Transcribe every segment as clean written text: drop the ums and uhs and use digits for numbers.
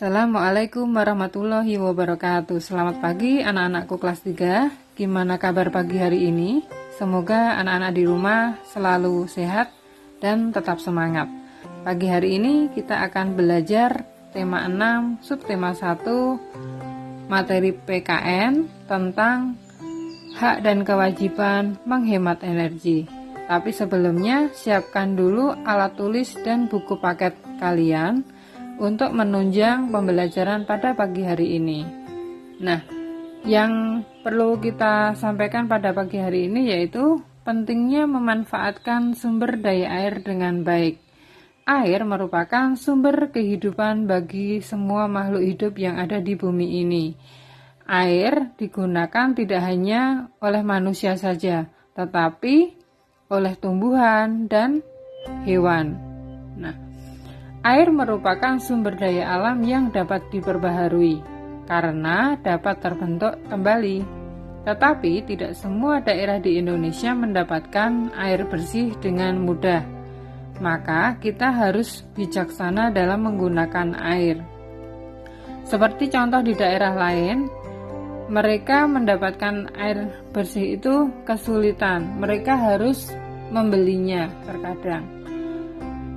Assalamualaikum warahmatullahi wabarakatuh. Selamat pagi anak-anakku kelas 3. Gimana kabar pagi hari ini? Semoga anak-anak di rumah selalu sehat dan tetap semangat. Pagi hari ini kita akan belajar tema 6, subtema 1, materi PKN tentang hak dan kewajiban menghemat energi. Tapi sebelumnya siapkan dulu alat tulis dan buku paket kalian untuk menunjang pembelajaran pada pagi hari ini. Nah, yang perlu kita sampaikan pada pagi hari ini yaitu pentingnya memanfaatkan sumber daya air dengan baik. Air merupakan sumber kehidupan bagi semua makhluk hidup yang ada di bumi ini. Air digunakan tidak hanya oleh manusia saja, tetapi oleh tumbuhan dan hewan. Nah, air merupakan sumber daya alam yang dapat diperbaharui karena dapat terbentuk kembali. Tetapi tidak semua daerah di Indonesia mendapatkan air bersih dengan mudah. Maka kita harus bijaksana dalam menggunakan air. Seperti contoh di daerah lain, mereka mendapatkan air bersih itu kesulitan. Mereka harus membelinya terkadang.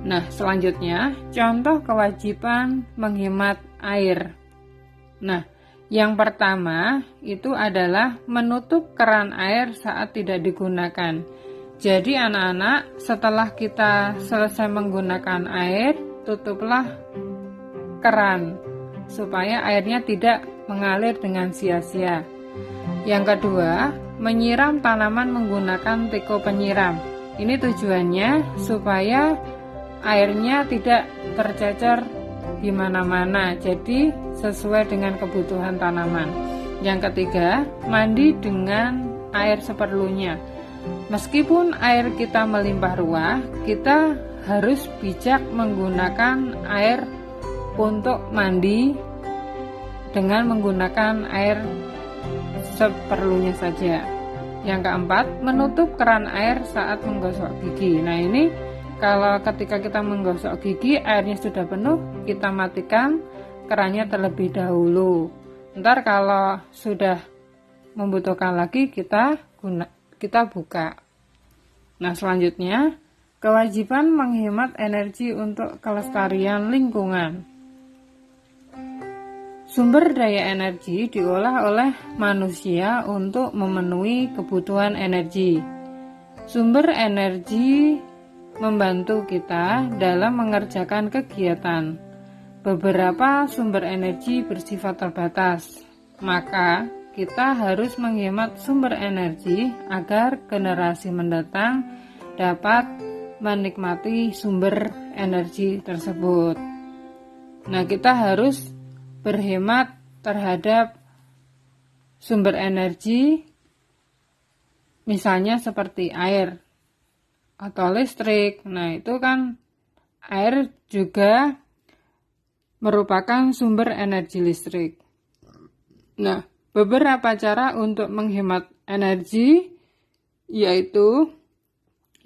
Nah, selanjutnya, contoh kewajiban menghemat air. Nah, yang pertama itu adalah menutup keran air saat tidak digunakan. Jadi anak-anak, setelah kita selesai menggunakan air, tutuplah keran supaya airnya tidak mengalir dengan sia-sia. Yang kedua, menyiram tanaman menggunakan teko penyiram. Ini tujuannya supaya airnya tidak tercecer di mana-mana, jadi sesuai dengan kebutuhan tanaman. Yang ketiga, mandi dengan air seperlunya. Meskipun air kita melimpah ruah, kita harus bijak menggunakan air untuk mandi dengan menggunakan air seperlunya saja. Yang keempat, menutup keran air saat menggosok gigi. Nah, ini kalau ketika kita menggosok gigi, airnya sudah penuh, kita matikan kerannya terlebih dahulu. Ntar kalau sudah membutuhkan lagi, kita buka. Nah, selanjutnya, kewajiban menghemat energi untuk kelestarian lingkungan. Sumber daya energi diolah oleh manusia untuk memenuhi kebutuhan energi. Sumber energi membantu kita dalam mengerjakan kegiatan. Beberapa sumber energi bersifat terbatas, maka kita harus menghemat sumber energi agar generasi mendatang dapat menikmati sumber energi tersebut. Nah, kita harus berhemat terhadap sumber energi, misalnya seperti air atau listrik. Nah, itu kan air juga merupakan sumber energi listrik. Nah, beberapa cara untuk menghemat energi yaitu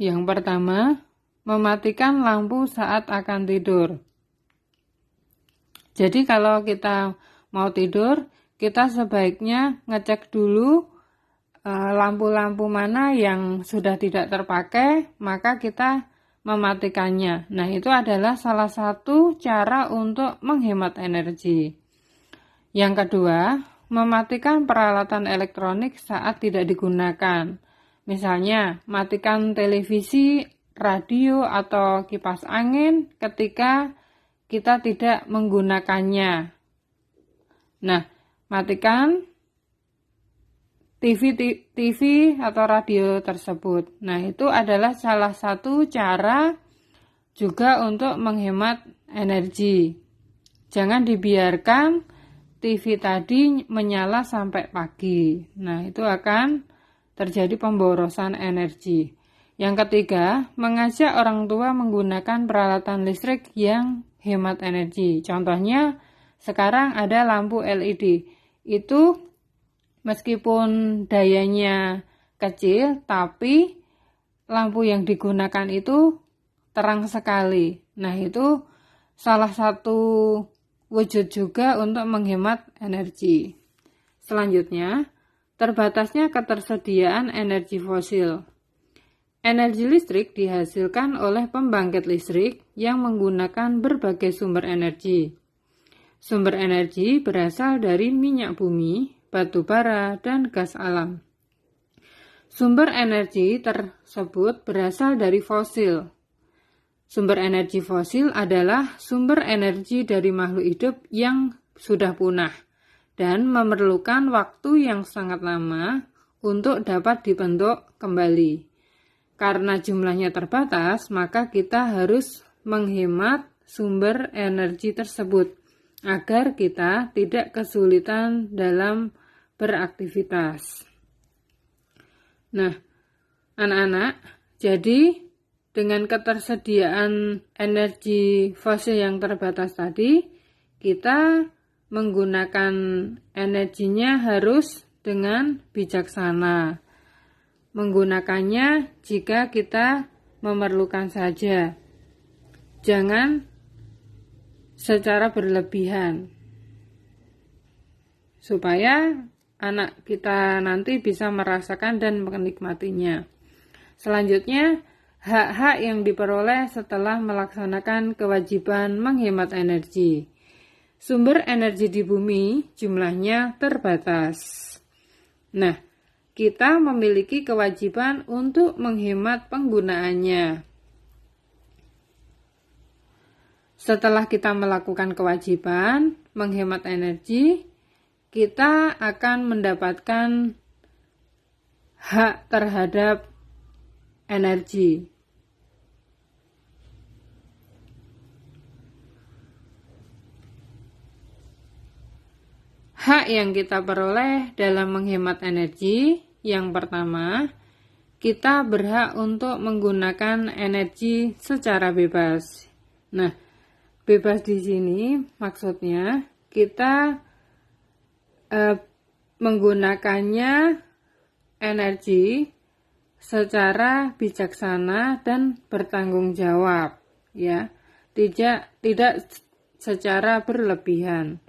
yang pertama, mematikan lampu saat akan tidur. Jadi kalau kita mau tidur, kita sebaiknya ngecek dulu lampu-lampu mana yang sudah tidak terpakai, maka kita mematikannya. Nah, itu adalah salah satu cara untuk menghemat energi. Yang kedua, mematikan peralatan elektronik saat tidak digunakan. Misalnya, matikan televisi, radio, atau kipas angin ketika kita tidak menggunakannya. Nah, matikan TV atau radio tersebut. Nah, itu adalah salah satu cara juga untuk menghemat energi. Jangan dibiarkan TV tadi menyala sampai pagi. Nah, itu akan terjadi pemborosan energi. Yang ketiga, mengajak orang tua menggunakan peralatan listrik yang hemat energi. Contohnya, sekarang ada lampu LED. Itu meskipun dayanya kecil, tapi lampu yang digunakan itu terang sekali. Nah, itu salah satu wujud juga untuk menghemat energi. Selanjutnya, terbatasnya ketersediaan energi fosil. Energi listrik dihasilkan oleh pembangkit listrik yang menggunakan berbagai sumber energi. Sumber energi berasal dari minyak bumi, batu bara, dan gas alam. Sumber energi tersebut berasal dari fosil. Sumber energi fosil adalah sumber energi dari makhluk hidup yang sudah punah dan memerlukan waktu yang sangat lama untuk dapat dibentuk kembali. Karena jumlahnya terbatas, maka kita harus menghemat sumber energi tersebut agar kita tidak kesulitan dalam beraktivitas. Nah, anak-anak, jadi dengan ketersediaan energi fosil yang terbatas tadi, kita menggunakan energinya harus dengan bijaksana. Menggunakannya jika kita memerlukan saja. Jangan secara berlebihan. Supaya anak kita nanti bisa merasakan dan menikmatinya. Selanjutnya, hak-hak yang diperoleh setelah melaksanakan kewajiban menghemat energi. Sumber energi di bumi jumlahnya terbatas. Nah, kita memiliki kewajiban untuk menghemat penggunaannya. Setelah kita melakukan kewajiban menghemat energi, kita akan mendapatkan hak terhadap energi. Hak yang kita peroleh dalam menghemat energi, yang pertama, kita berhak untuk menggunakan energi secara bebas. Nah, bebas di sini maksudnya kita menggunakannya energi secara bijaksana dan bertanggung jawab, ya. Tidak secara berlebihan.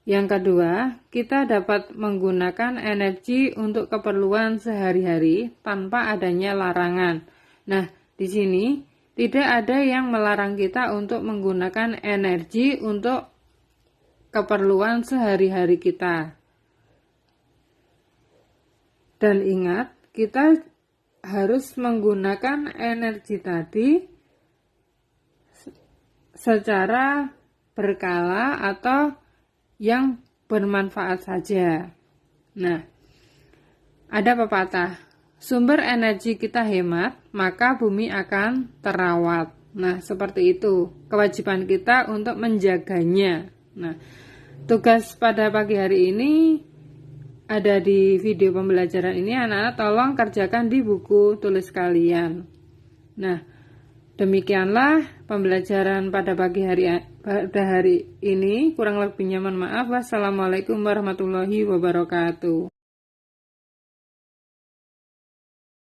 Yang kedua, kita dapat menggunakan energi untuk keperluan sehari-hari tanpa adanya larangan. Nah, di sini tidak ada yang melarang kita untuk menggunakan energi untuk keperluan sehari-hari kita. Dan ingat, kita harus menggunakan energi tadi secara berkala atau yang bermanfaat saja. Nah, ada pepatah, sumber energi kita hemat, maka bumi akan terawat. Nah, seperti itu. Kewajiban kita untuk menjaganya. Nah, tugas pada pagi hari ini ada di video pembelajaran ini. Anak-anak tolong kerjakan di buku tulis kalian. Nah, demikianlah pembelajaran pada hari ini. Kurang lebihnya mohon maaf. Wassalamualaikum warahmatullahi wabarakatuh.